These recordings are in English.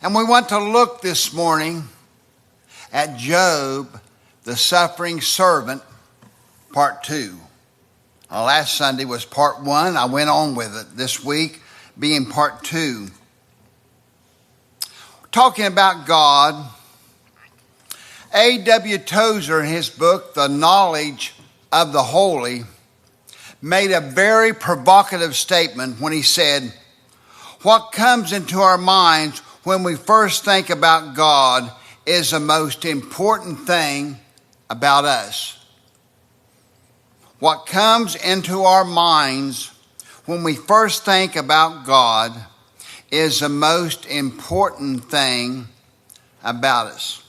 And we want to look this morning at Job, the suffering servant, part 2. Last Sunday was part 1. I went on with it this week, being part 2. Talking about God, A.W. Tozer, in his book, The Knowledge of the Holy, made a very provocative statement when he said, "What comes into our minds when we first think about God is the most important thing about us." What comes into our minds when we first think about God is the most important thing about us.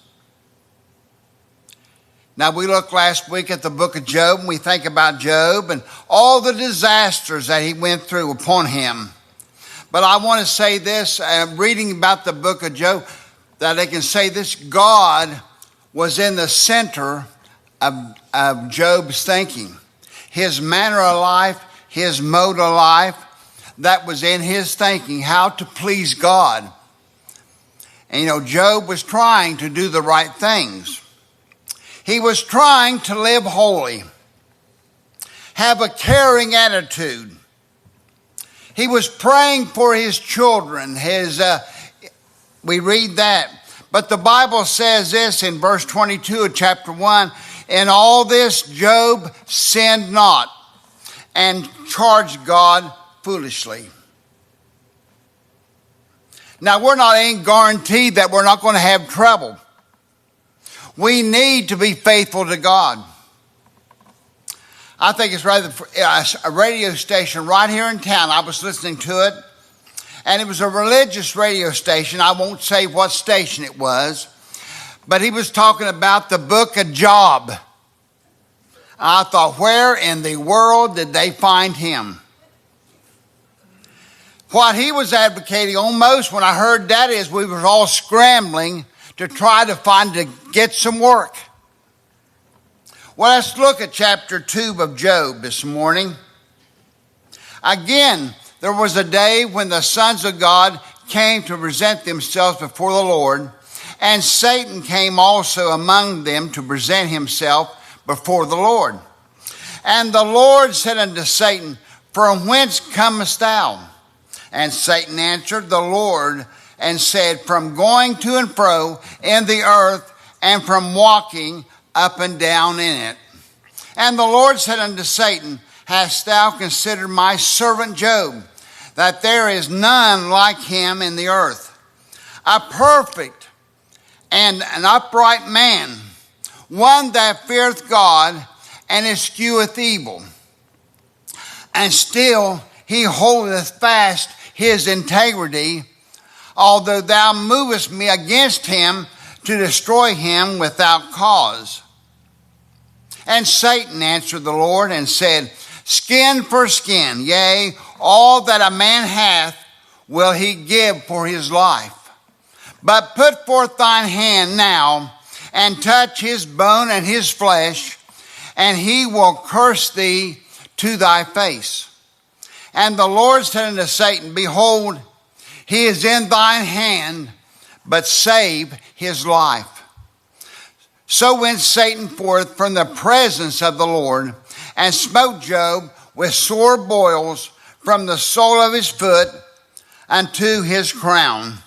Now, we looked last week at the book of Job, and we think about Job and all the disasters that he went through upon him. But I want to say this, reading about the book of Job, that I can say this: God was in the center of Job's thinking. His manner of life, his mode of life, that was in his thinking, how to please God. And Job was trying to do the right things. He was trying to live holy, have a caring attitude. He was praying for his children. We read that. But the Bible says this in verse 22 of chapter 1, "In all this Job sinned not and charged God foolishly." Now, we're not ain't guaranteed that we're not going to have trouble. We need to be faithful to God. I think it's rather a radio station right here in town. I was listening to it, and it was a religious radio station. I won't say what station it was, but he was talking about the book of Job. I thought, where in the world did they find him? What he was advocating almost when I heard that is we were all scrambling to try to get some work. Well, let's look at chapter 2 of Job this morning. Again, there was a day when the sons of God came to present themselves before the Lord, and Satan came also among them to present himself before the Lord. And the Lord said unto Satan, "From whence comest thou?" And Satan answered the Lord and said, "From going to and fro in the earth, and from walking up and down in it." And the Lord said unto Satan, "Hast thou considered my servant Job, that there is none like him in the earth, a perfect and an upright man, one that feareth God and escheweth evil? And still he holdeth fast his integrity, although thou movest me against him to destroy him without cause." And Satan answered the Lord and said, "Skin for skin, yea, all that a man hath will he give for his life. But put forth thine hand now, and touch his bone and his flesh, and he will curse thee to thy face." And the Lord said unto Satan, "Behold, he is in thine hand, but save his life." So went Satan forth from the presence of the Lord, and smote Job with sore boils from the sole of his foot unto his crown.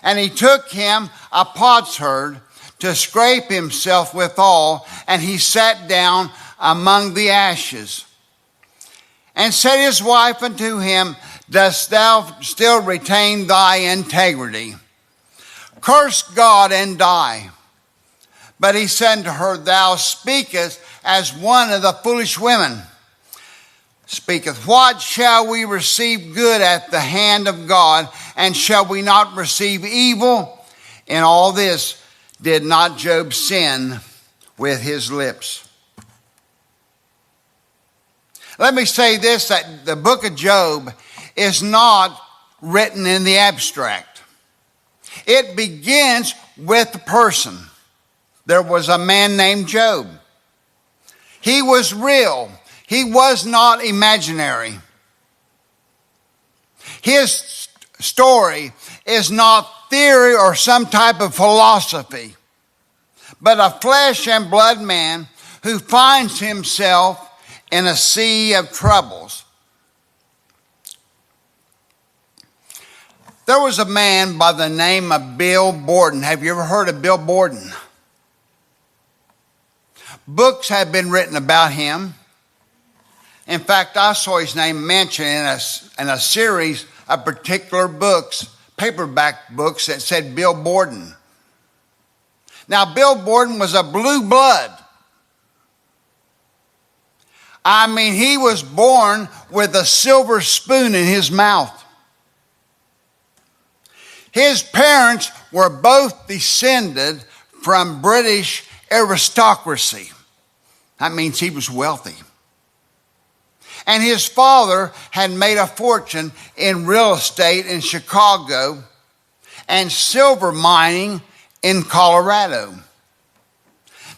And he took him a potsherd to scrape himself withal, and he sat down among the ashes. And said his wife unto him, "Dost thou still retain thy integrity? Curse God and die." But he said to her, "Thou speakest as one of the foolish women speaketh. What shall we receive good at the hand of God, and shall we not receive evil? In all this did not Job sin with his lips." Let me say this, that the book of Job is not written in the abstract. It begins with a person. There was a man named Job. He was real. He was not imaginary. His story is not theory or some type of philosophy, but a flesh and blood man who finds himself in a sea of troubles. There was a man by the name of Bill Borden. Have you ever heard of Bill Borden? Books have been written about him. In fact, I saw his name mentioned in a series of particular books, paperback books that said Bill Borden. Now, Bill Borden was a blue blood. I mean, he was born with a silver spoon in his mouth. His parents were both descended from British aristocracy. That means he was wealthy. And his father had made a fortune in real estate in Chicago and silver mining in Colorado.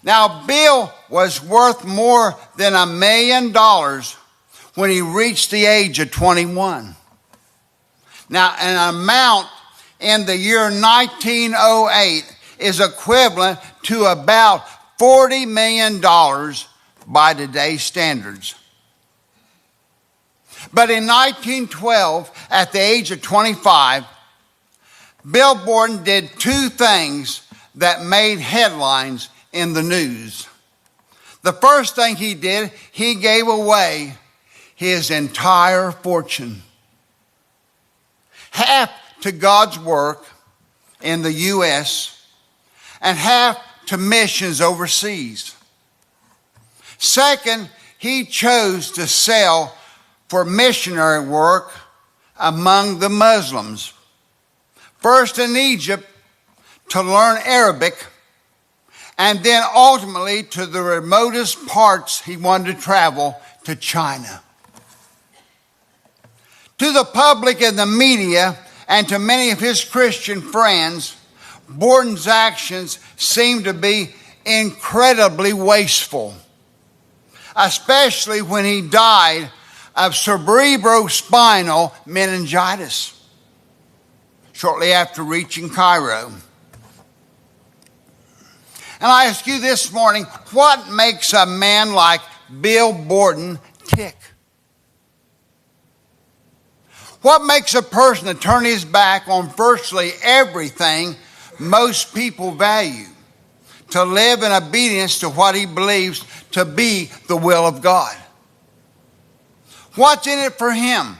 Now, Bill was worth more than $1 million when he reached the age of 21. Now, an amount in the year 1908 is equivalent to about $40 million by today's standards. But in 1912, at the age of 25, Bill Borden did two things that made headlines in the news. The first thing he did, he gave away his entire fortune. Half to God's work in the U.S. and half to missions overseas. Second, he chose to sell for missionary work among the Muslims. First in Egypt to learn Arabic, and then ultimately to the remotest parts he wanted to travel, to China. To the public and the media, and to many of his Christian friends, Borden's actions seemed to be incredibly wasteful, especially when he died of cerebrospinal meningitis shortly after reaching Cairo. And I ask you this morning, what makes a man like Bill Borden tick? What makes a person to turn his back on virtually everything most people value, to live in obedience to what he believes to be the will of God? What's in it for him?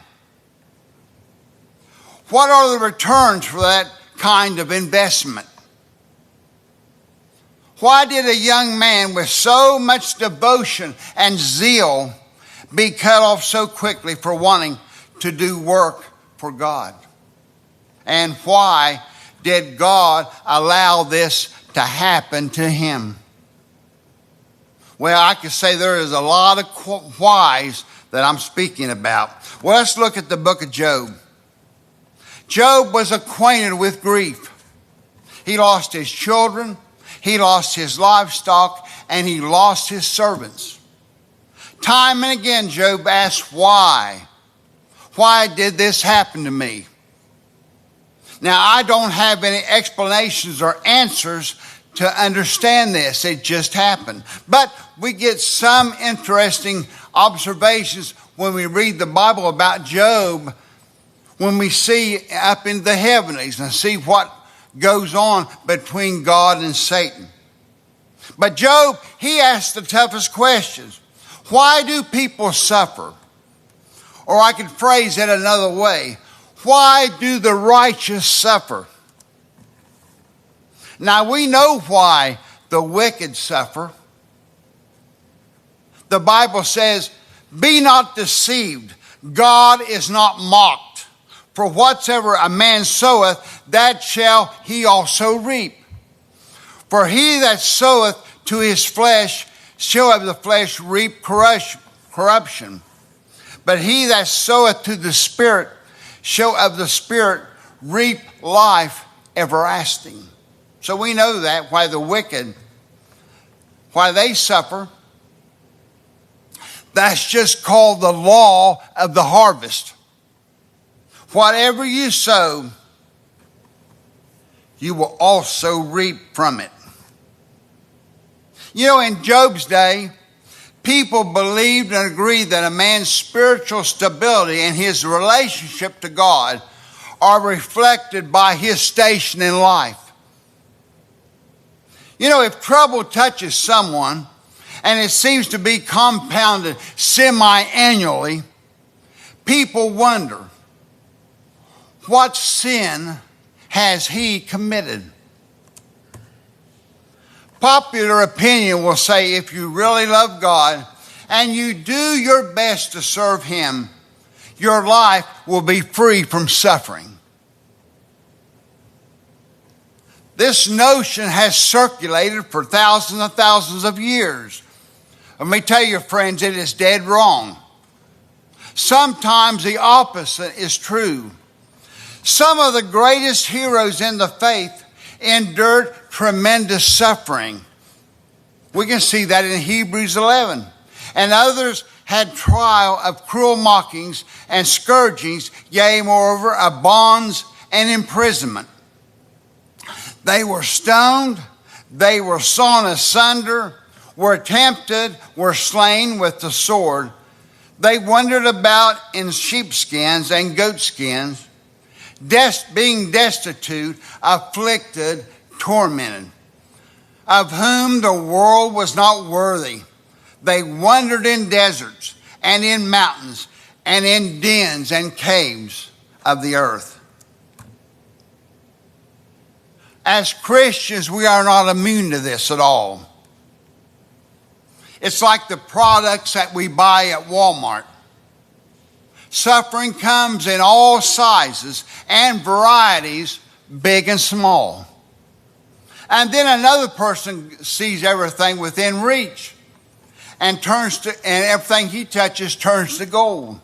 What are the returns for that kind of investment? Why did a young man with so much devotion and zeal be cut off so quickly for wanting to do work for God? And why did God allow this to happen to him? Well, I could say there is a lot of whys that I'm speaking about. Well, let's look at the book of Job. Job was acquainted with grief. He lost his children, he lost his livestock, and he lost his servants. Time and again, Job asked, why? Why did this happen to me? Now, I don't have any explanations or answers to understand this. It just happened. But we get some interesting observations when we read the Bible about Job, when we see up in the heavens and see what goes on between God and Satan. But Job, he asked the toughest questions. Why do people suffer? Or I could phrase it another way. Why do the righteous suffer? Now we know why the wicked suffer. The Bible says, be not deceived. God is not mocked. For whatsoever a man soweth, that shall he also reap. For he that soweth to his flesh shall of the flesh reap corruption. But he that soweth to the Spirit shall of the Spirit reap life everlasting. So we know that why the wicked, why they suffer. That's just called the law of the harvest. Whatever you sow, you will also reap from it. You know, in Job's day, people believed and agreed that a man's spiritual stability and his relationship to God are reflected by his station in life. You know, if trouble touches someone and it seems to be compounded semi-annually, people wonder, what sin has he committed? Popular opinion will say if you really love God and you do your best to serve Him, your life will be free from suffering. This notion has circulated for thousands and thousands of years. Let me tell you, friends, it is dead wrong. Sometimes the opposite is true. Some of the greatest heroes in the faith endured tremendous suffering. We can see that in Hebrews 11. And others had trial of cruel mockings and scourgings, yea, moreover, of bonds and imprisonment. They were stoned, they were sawn asunder, were tempted, were slain with the sword. They wandered about in sheepskins and goatskins, being destitute, afflicted, tormented, of whom the world was not worthy. They wandered in deserts and in mountains and in dens and caves of the earth. As Christians, we are not immune to this at all. It's like the products that we buy at Walmart. Suffering comes in all sizes and varieties, big and small. And then another person sees everything within reach and everything he touches turns to gold.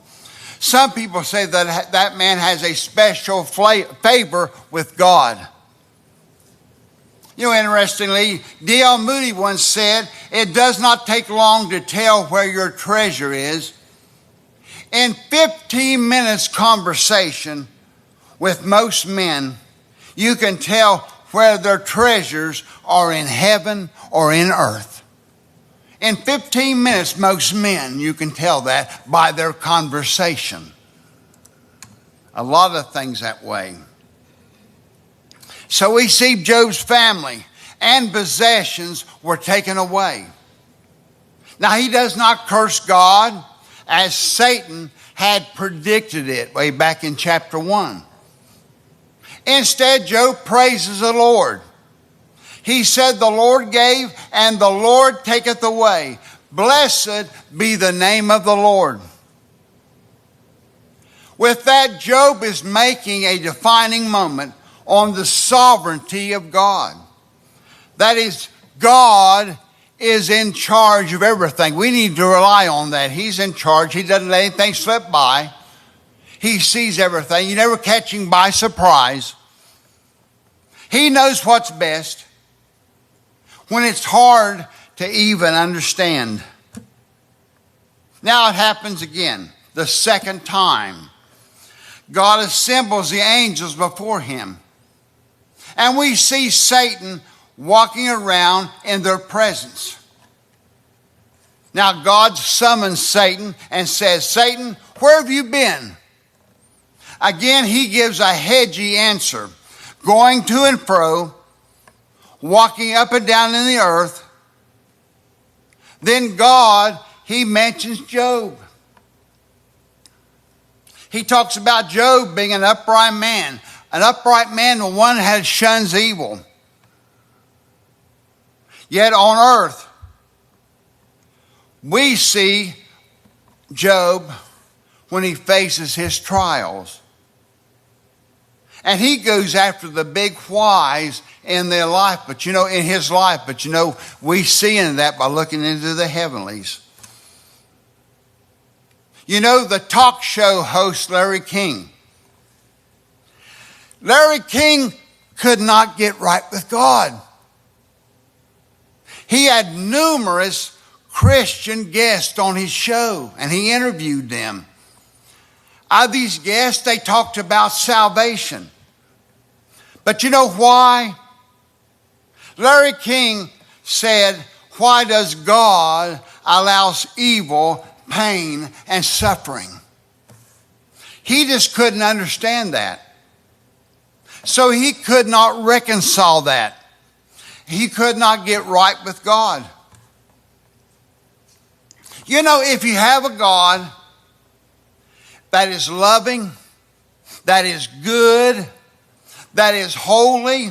Some people say that that man has a special favor with God. You know, interestingly, D.L. Moody once said, "It does not take long to tell where your treasure is. In 15 minutes conversation with most men, you can tell where their treasures are in heaven or in earth." In 15 minutes, most men, you can tell that by their conversation. A lot of things that way. So we see Job's family and possessions were taken away. Now, he does not curse God as Satan had predicted it way back in chapter 1. Instead, Job praises the Lord. He said, "The Lord gave and the Lord taketh away. Blessed be the name of the Lord." With that, Job is making a defining moment on the sovereignty of God. That is, God is in charge of everything. We need to rely on that. He's in charge. He doesn't let anything slip by. He sees everything. You never catch him by surprise. He knows what's best when it's hard to even understand. Now it happens again, the second time. God assembles the angels before him. And we see Satan walking around in their presence. Now God summons Satan and says, "Satan, where have you been?" Again, he gives a hedgy answer, going to and fro, walking up and down in the earth. Then God, he mentions Job. He talks about Job being an upright man. An upright man, the one that shuns evil. Yet on earth, we see Job when he faces his trials. And he goes after the big whys in their life, in his life. But we see in that by looking into the heavenlies. The talk show host Larry King. Larry King could not get right with God. He had numerous Christian guests on his show, and he interviewed them. Of these guests, they talked about salvation. But you know why? Larry King said, why does God allow evil, pain, and suffering? He just couldn't understand that. So he could not reconcile that. He could not get right with God. You know, if you have a God that is loving, that is good, that is holy,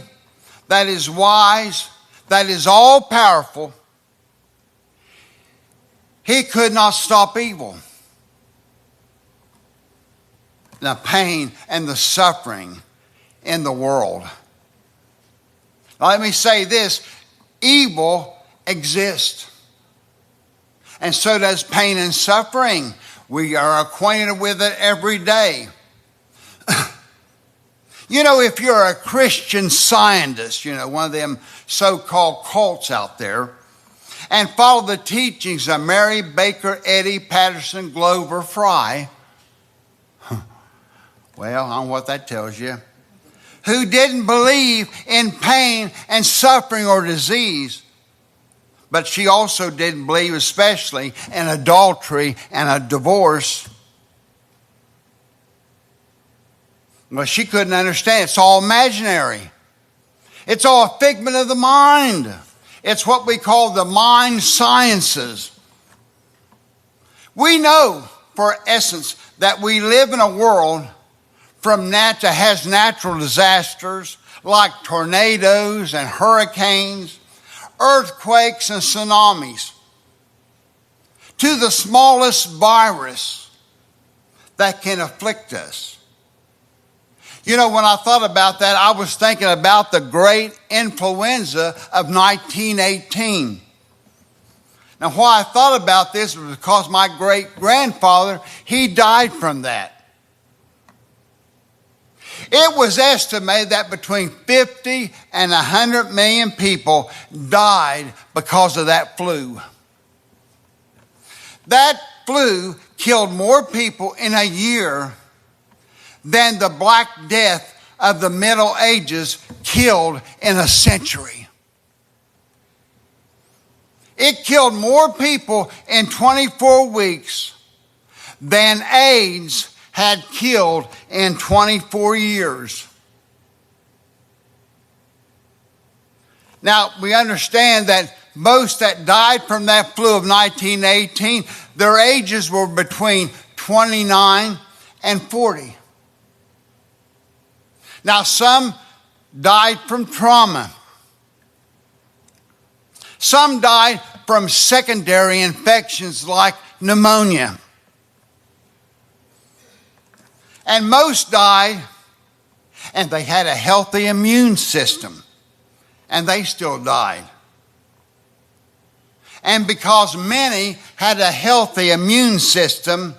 that is wise, that is all powerful, he could not stop evil, the pain and the suffering in the world. Now, let me say this, evil exists. And so does pain and suffering. We are acquainted with it every day. You know, if you're a Christian Scientist, you know, one of them so-called cults out there, and follow the teachings of Mary Baker Eddy, Patterson, Glover, Fry, well, I don't know what that tells you, who didn't believe in pain and suffering or disease, but she also didn't believe especially in adultery and a divorce. Well, she couldn't understand. It's all imaginary. It's all a figment of the mind. It's what we call the mind sciences. We know, for essence, that we live in a world that has natural disasters like tornadoes and hurricanes, earthquakes and tsunamis, to the smallest virus that can afflict us. You know, when I thought about that, I was thinking about the great influenza of 1918. Now, why I thought about this was because my great-grandfather, he died from that. It was estimated that between 50 and 100 million people died because of that flu. That flu killed more people in a year than the Black Death of the Middle Ages killed in a century. It killed more people in 24 weeks than AIDS had killed in 24 years. Now, we understand that most that died from that flu of 1918, their ages were between 29 and 40. Now, some died from trauma. Some died from secondary infections like pneumonia. And most died, and they had a healthy immune system, and they still died. And because many had a healthy immune system,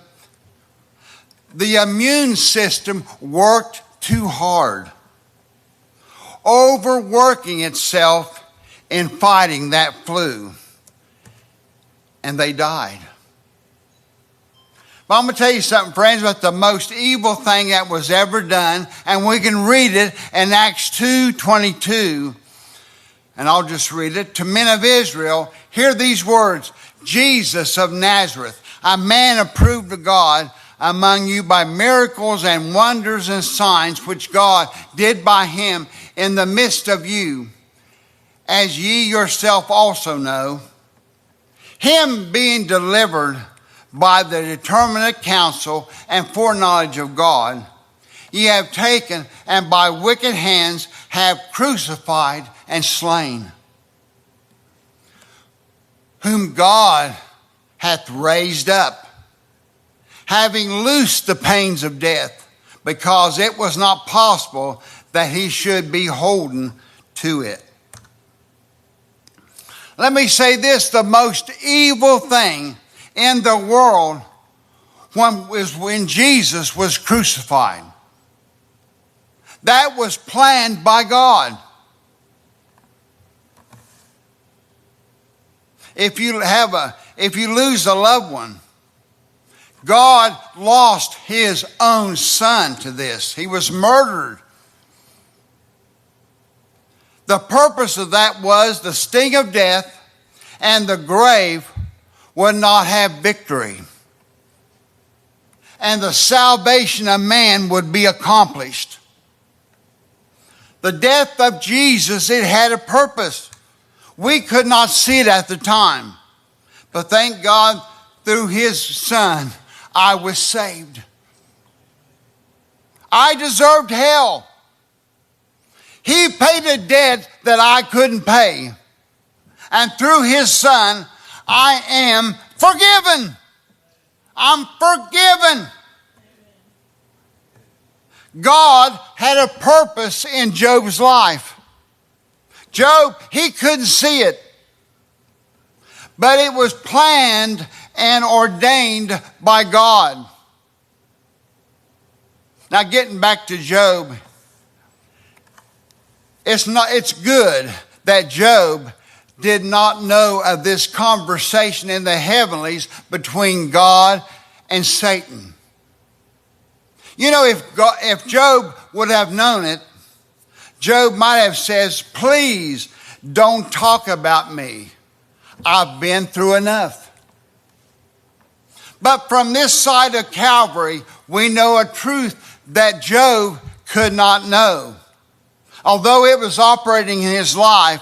the immune system worked too hard, overworking itself in fighting that flu, and they died. But I'm going to tell you something, friends, about the most evil thing that was ever done, and we can read it in Acts 2:22, and I'll just read it. To men of Israel, hear these words, Jesus of Nazareth, a man approved of God among you by miracles and wonders and signs which God did by him in the midst of you, as ye yourself also know, him being delivered by the determinate counsel and foreknowledge of God, ye have taken and by wicked hands have crucified and slain, whom God hath raised up, having loosed the pains of death, because it was not possible that he should be holden to it. Let me say this, the most evil thing in the world was when Jesus was crucified. That was planned by God. If you lose a loved one, God lost his own son to this. He was murdered. The purpose of that was the sting of death and the grave would not have victory. And the salvation of man would be accomplished. The death of Jesus, it had a purpose. We could not see it at the time. But thank God, through his Son, I was saved. I deserved hell. He paid a debt that I couldn't pay. And through his Son, I am forgiven. I'm forgiven. God had a purpose in Job's life. Job, he couldn't see it. But it was planned and ordained by God. Now getting back to Job, it's good that Job did not know of this conversation in the heavenlies between God and Satan. You know, if Job would have known it, Job might have said, please don't talk about me. I've been through enough. But from this side of Calvary, we know a truth that Job could not know. Although it was operating in his life,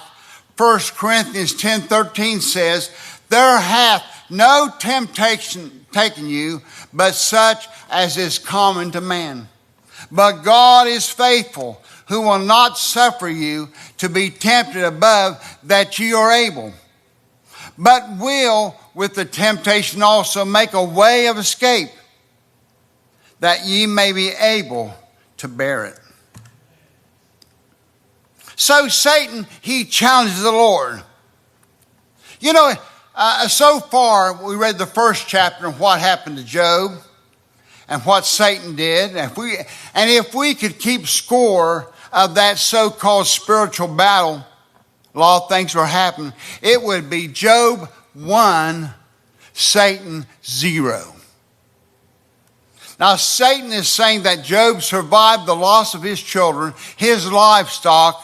1 Corinthians 10:13 says, there hath no temptation taken you, but such as is common to man. But God is faithful, who will not suffer you to be tempted above that ye are able, but will with the temptation also make a way of escape, that ye may be able to bear it. So Satan, he challenges the Lord. You know, so far we read the first chapter of what happened to Job and what Satan did. And if we could keep score of that so-called spiritual battle, a lot of things were happening. It would be Job 1, Satan 0. Now Satan is saying that Job survived the loss of his children, his livestock,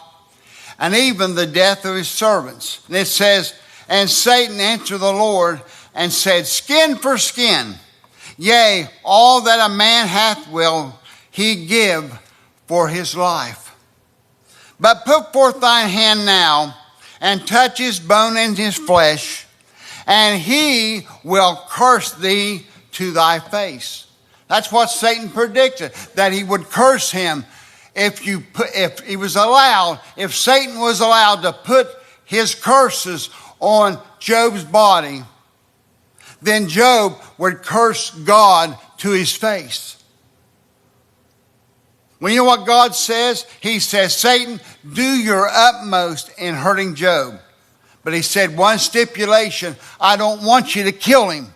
and even the death of his servants. And it says, and Satan answered the Lord and said, skin for skin, yea, all that a man hath will he give for his life. But put forth thine hand now, and touch his bone and his flesh, and he will curse thee to thy face. That's what Satan predicted, that he would curse him if Satan was allowed to put his curses on Job's body, then Job would curse God to his face. Well, you know what God says? He says, Satan, do your utmost in hurting Job. But he said, one stipulation, I don't want you to kill him.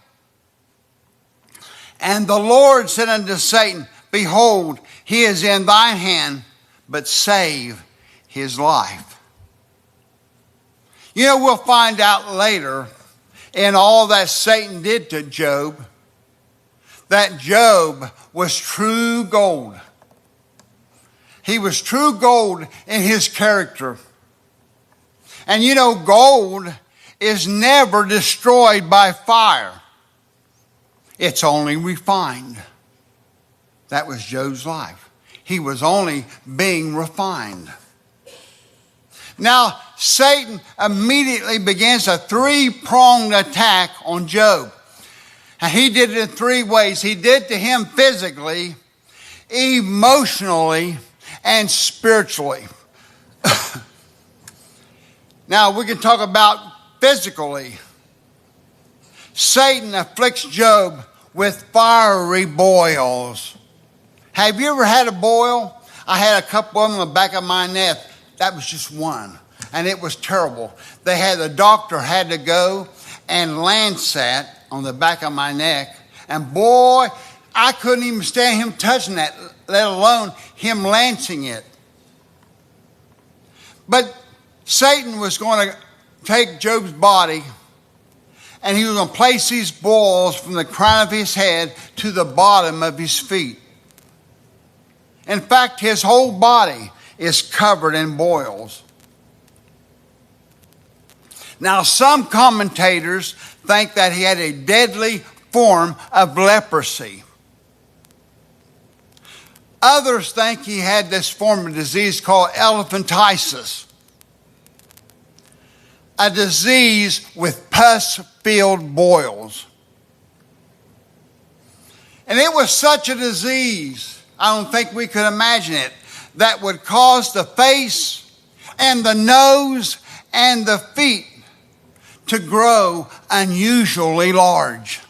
And the Lord said unto Satan, behold, he is in thine hand, but save his life. You know, we'll find out later in all that Satan did to Job, that Job was true gold. He was true gold in his character. And you know, gold is never destroyed by fire. It's only refined. That was Job's life. He was only being refined. Now, Satan immediately begins a three-pronged attack on Job. And he did it in three ways. He did to him physically, emotionally, and spiritually. Now, we can talk about physically. Satan afflicts Job with fiery boils. Have you ever had a boil? I had a couple of them on the back of my neck. That was just one, and it was terrible. The doctor had to go and lance that on the back of my neck, and boy, I couldn't even stand him touching that, let alone him lancing it. But Satan was going to take Job's body, and he was going to place these boils from the crown of his head to the bottom of his feet. In fact, his whole body is covered in boils. Now, some commentators think that he had a deadly form of leprosy. Others think he had this form of disease called elephantiasis, a disease with pus-filled boils. And it was such a disease, I don't think we could imagine it, that would cause the face and the nose and the feet to grow unusually large.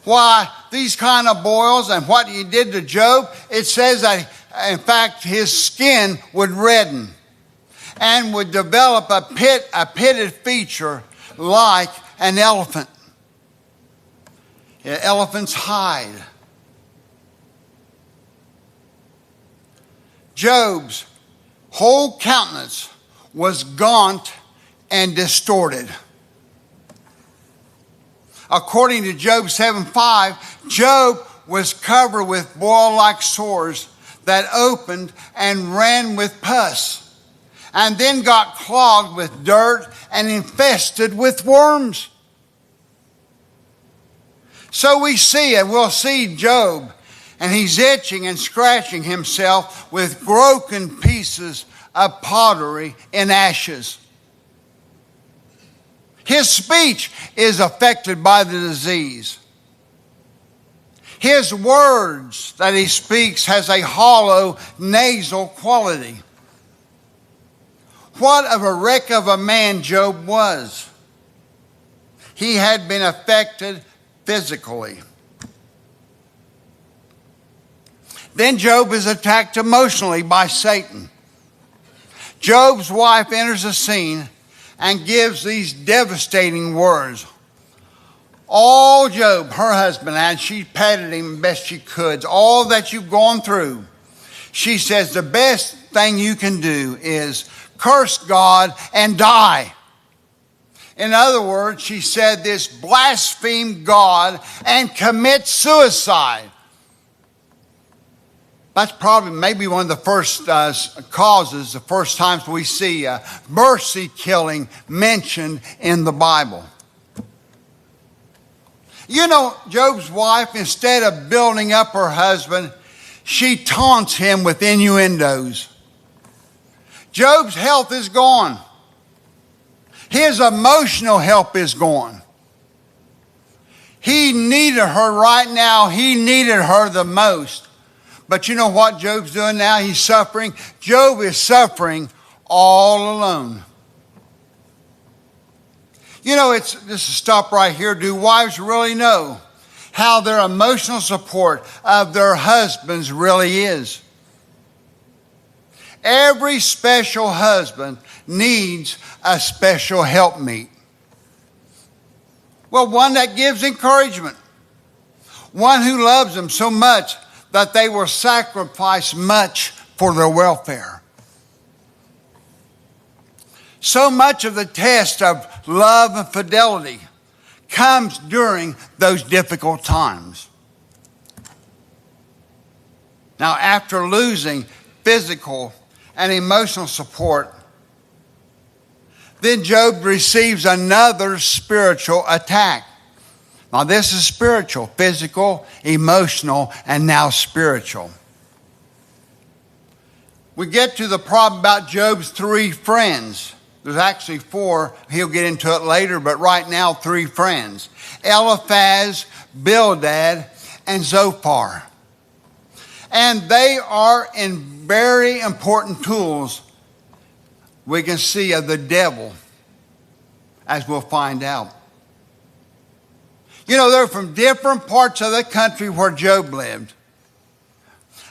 Why, these kind of boils and what he did to Job, it says that, in fact, his skin would redden and would develop a pitted feature like an elephant. An elephant's hide. Job's whole countenance was gaunt and distorted. According to Job 7:5, Job was covered with boil-like sores that opened and ran with pus, and then got clogged with dirt and infested with worms. So we see, and we'll see Job, and he's itching and scratching himself with broken pieces of pottery in ashes. His speech is affected by the disease. His words that he speaks has a hollow, nasal quality. What of a wreck of a man Job was. He had been affected physically. Then Job is attacked emotionally by Satan. Job's wife enters the scene and gives these devastating words. All Job, her husband, and she patted him best she could, all that you've gone through. She says the best thing you can do is curse God and die. In other words, she said this, blaspheme God and commit suicide. That's probably maybe one of the first causes, the first times we see mercy killing mentioned in the Bible. You know, Job's wife, instead of building up her husband, she taunts him with innuendos. Job's health is gone. His emotional health is gone. He needed her right now. He needed her the most. But you know what Job's doing now? He's suffering. Job is suffering all alone. You know, just to stop right here, do wives really know how their emotional support of their husbands really is? Every special husband needs a special helpmeet. Well, one that gives encouragement. One who loves them so much that they will sacrifice much for their welfare. So much of the test of love and fidelity comes during those difficult times. Now, after losing physical and emotional support, then Job receives another spiritual attack. Now, this is spiritual, physical, emotional, and now spiritual. We get to the problem about Job's three friends. There's actually four. He'll get into it later, but right now, three friends. Eliphaz, Bildad, and Zophar. And they are in very important tools we can see of the devil, as we'll find out. You know, they're from different parts of the country where Job lived.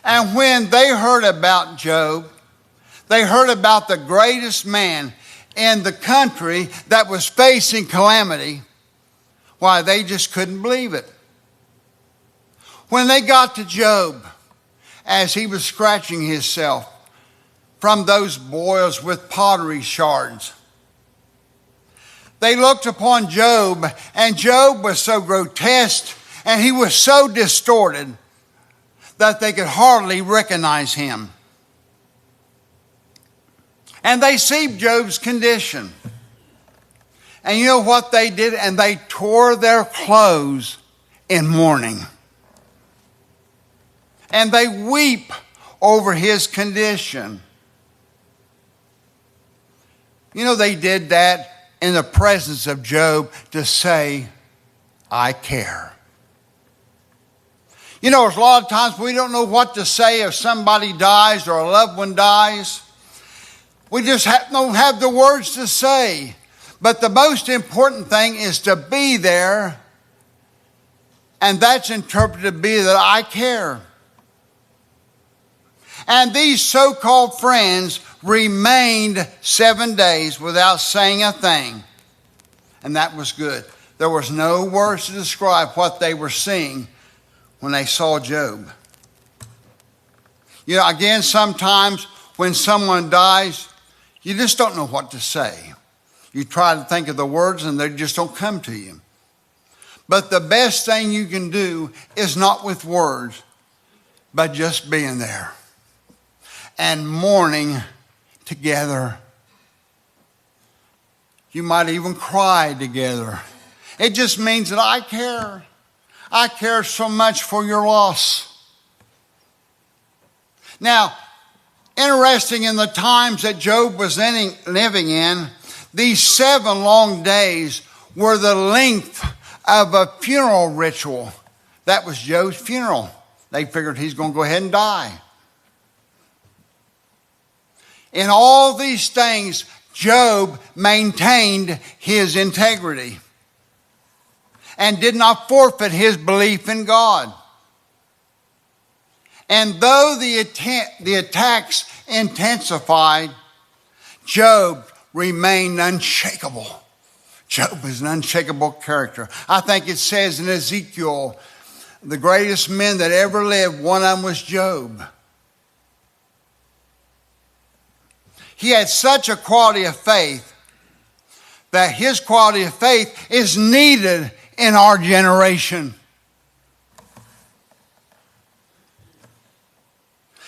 And when they heard about Job, they heard about the greatest man in the country that was facing calamity. Why, they just couldn't believe it. When they got to Job, as he was scratching himself from those boils with pottery shards, they looked upon Job, and Job was so grotesque and he was so distorted that they could hardly recognize him. And they see Job's condition. And you know what they did? And they tore their clothes in mourning. And they weep over his condition. You know, they did that in the presence of Job to say, I care. You know, there's a lot of times we don't know what to say if somebody dies or a loved one dies. We just don't have the words to say. But the most important thing is to be there, and that's interpreted to be that I care. And these so-called friends remained 7 days without saying a thing. And that was good. There was no words to describe what they were seeing when they saw Job. You know, again, sometimes when someone dies, you just don't know what to say. You try to think of the words and they just don't come to you. But the best thing you can do is not with words, but just being there and mourning together. You might even cry together. It just means that I care. I care so much for your loss. Now, interesting, in the times that Job was living in, these 7 long days were the length of a funeral ritual. That was Job's funeral. They figured he's going to go ahead and die. In all these things, Job maintained his integrity and did not forfeit his belief in God. And though the attacks intensified, Job remained unshakable. Job is an unshakable character. I think it says in Ezekiel, the greatest men that ever lived, one of them was Job. He had such a quality of faith that his quality of faith is needed in our generation.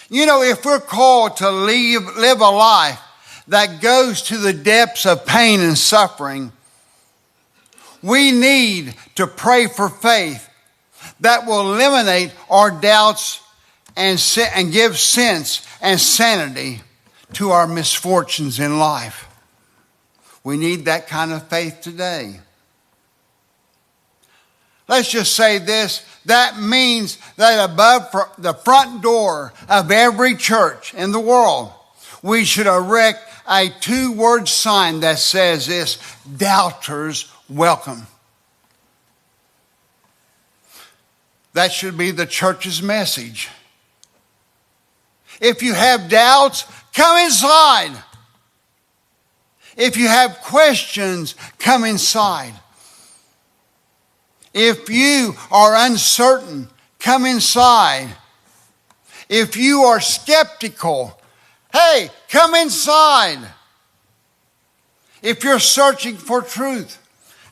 You know, if we're called to live a life that goes to the depths of pain and suffering, we need to pray for faith that will eliminate our doubts and give sense and sanity to our misfortunes in life. We need that kind of faith today. Let's just say this. That means that above the front door of every church in the world, we should erect a 2-word sign that says this: doubters welcome. That should be the church's message. If you have doubts, come inside. If you have questions, come inside. If you are uncertain, come inside. If you are skeptical, hey, come inside. If you're searching for truth,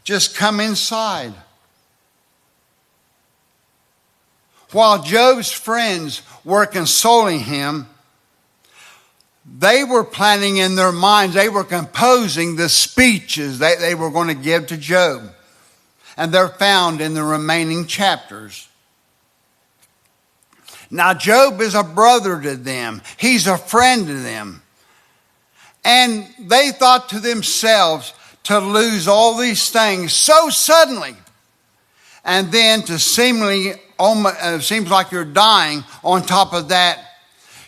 just come inside. While Job's friends were consoling him, they were planning in their minds, they were composing the speeches that they were going to give to Job. And they're found in the remaining chapters. Now, Job is a brother to them. He's a friend to them. And they thought to themselves, to lose all these things so suddenly, and then to seems like you're dying on top of that.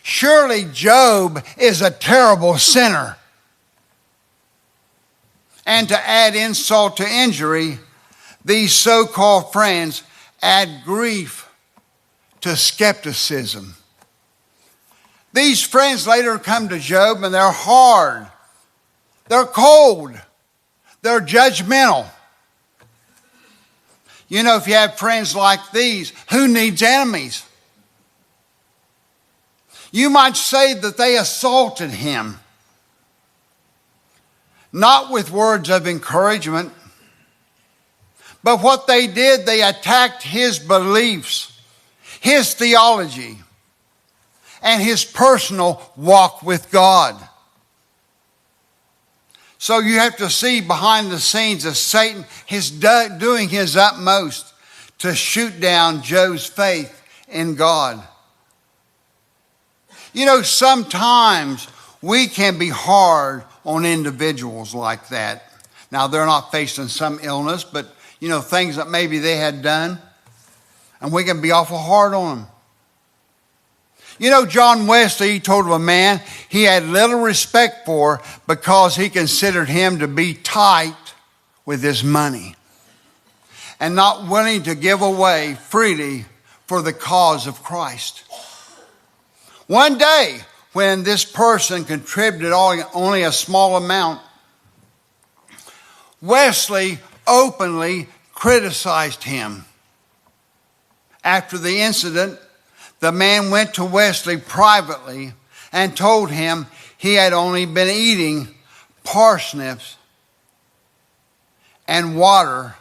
Surely Job is a terrible sinner. And to add insult to injury, these so-called friends add grief to skepticism. These friends later come to Job and they're hard. They're cold. They're judgmental. You know, if you have friends like these, who needs enemies? You might say that they assaulted him, not with words of encouragement, but what they did, they attacked his beliefs, his theology, and his personal walk with God. So you have to see behind the scenes that Satan is doing his utmost to shoot down Job's faith in God. You know, sometimes we can be hard on individuals like that. Now, they're not facing some illness, but, you know, things that maybe they had done. And we can be awful hard on them. You know, John Wesley, he told of a man he had little respect for because he considered him to be tight with his money and not willing to give away freely for the cause of Christ. One day, when this person contributed only a small amount, Wesley openly criticized him. After the incident, the man went to Wesley privately and told him he had only been eating parsnips and water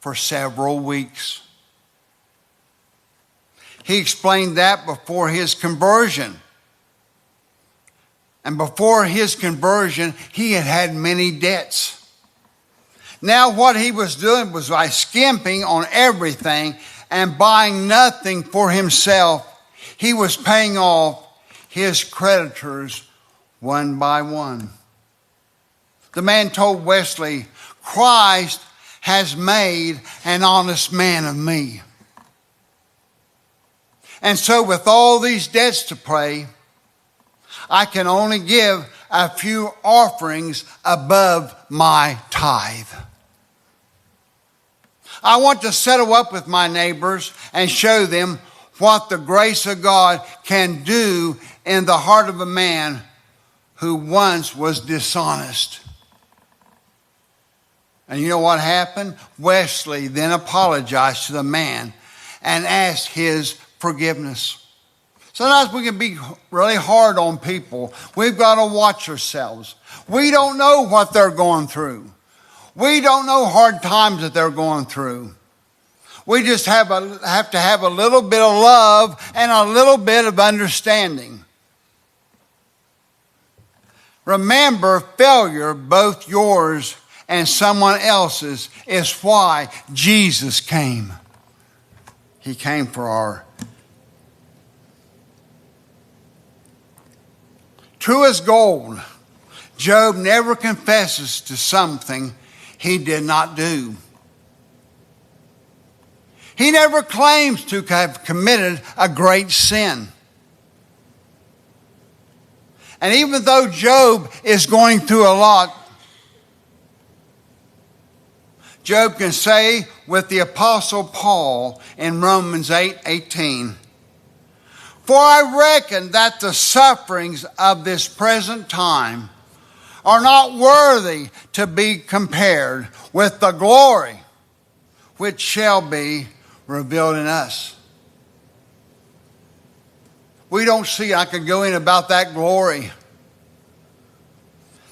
for several weeks. He explained that before his conversion. And before his conversion, he had had many debts. Now what he was doing was by skimping on everything and buying nothing for himself, he was paying off his creditors one by one. The man told Wesley, "Christ has made an honest man of me." And so with all these debts to pay, I can only give a few offerings above my tithe. I want to settle up with my neighbors and show them what the grace of God can do in the heart of a man who once was dishonest. And you know what happened? Wesley then apologized to the man and asked his forgiveness. Sometimes we can be really hard on people. We've got to watch ourselves. We don't know what they're going through. We don't know hard times that they're going through. We just have to have a little bit of love and a little bit of understanding. Remember, failure, both yours and someone else's, is why Jesus came. He came for our. True as gold, Job never confesses to something he did not do. He never claims to have committed a great sin. And even though Job is going through a lot, Job can say with the Apostle Paul in Romans 8:18, "For I reckon that the sufferings of this present time are not worthy to be compared with the glory which shall be revealed in us." We don't see, I could go in about that glory.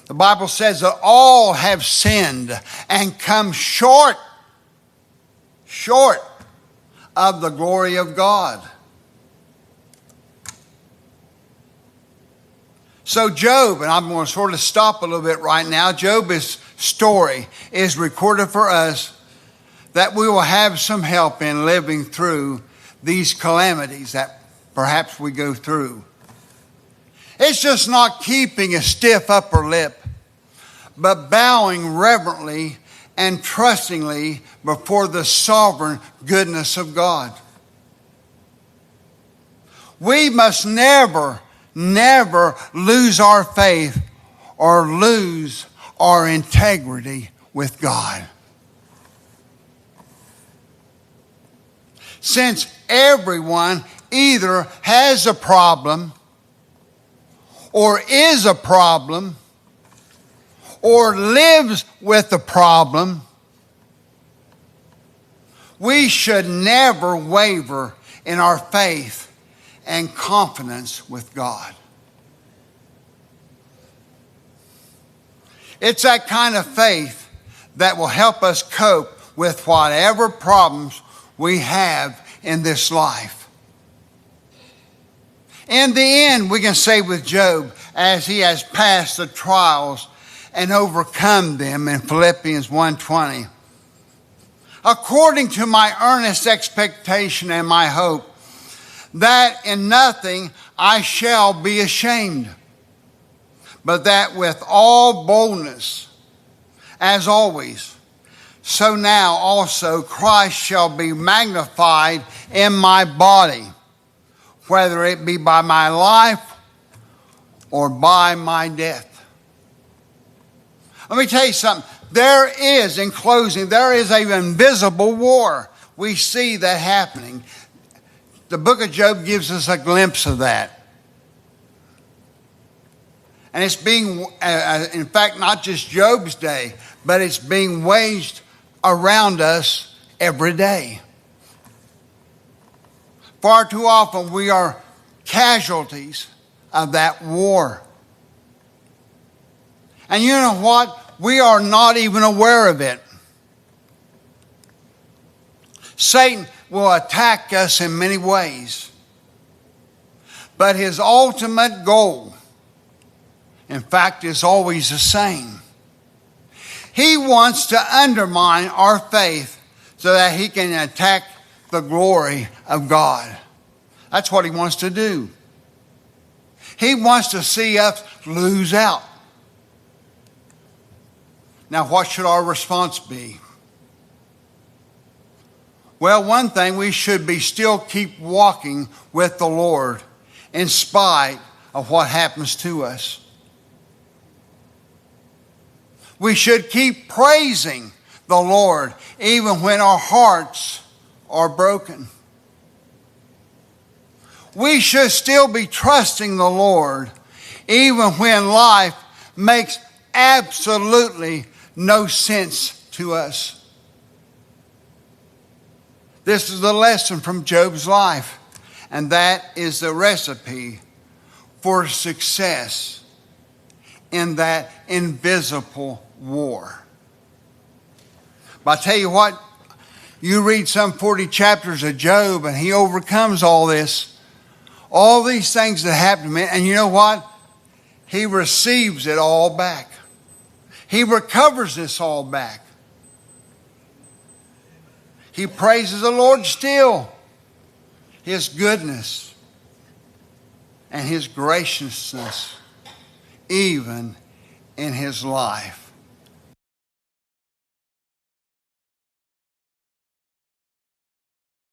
The Bible says that all have sinned and come short of the glory of God. So Job, and I'm going to sort of stop a little bit right now. Job's story is recorded for us that we will have some help in living through these calamities that perhaps we go through. It's just not keeping a stiff upper lip, but bowing reverently and trustingly before the sovereign goodness of God. We must never lose our faith or lose our integrity with God. Since everyone either has a problem or is a problem or lives with a problem, we should never waver in our faith and confidence with God. It's that kind of faith that will help us cope with whatever problems we have in this life. In the end, we can say with Job, as he has passed the trials and overcome them in Philippians 1:20. According to my earnest expectation and my hope, that in nothing I shall be ashamed, but that with all boldness, as always, so now also Christ shall be magnified in my body, whether it be by my life or by my death. Let me tell you something. There is, in closing, there is an invisible war. We see that happening. The book of Job gives us a glimpse of that. And it's being, in fact, not just Job's day, but it's being waged around us every day. Far too often we are casualties of that war. And you know what? We are not even aware of it. Satan will attack us in many ways. But his ultimate goal, in fact, is always the same. He wants to undermine our faith so that he can attack the glory of God. That's what he wants to do. He wants to see us lose out. Now, what should our response be? Well, one thing, we should be still keep walking with the Lord in spite of what happens to us. We should keep praising the Lord even when our hearts are broken. We should still be trusting the Lord even when life makes absolutely no sense to us. This is the lesson from Job's life, and that is the recipe for success in that invisible war. But I tell you what, you read some 40 chapters of Job and he overcomes all this, all these things that happen to him, and you know what? He receives it all back. He recovers this all back. He praises the Lord still. His goodness and his graciousness, even in his life.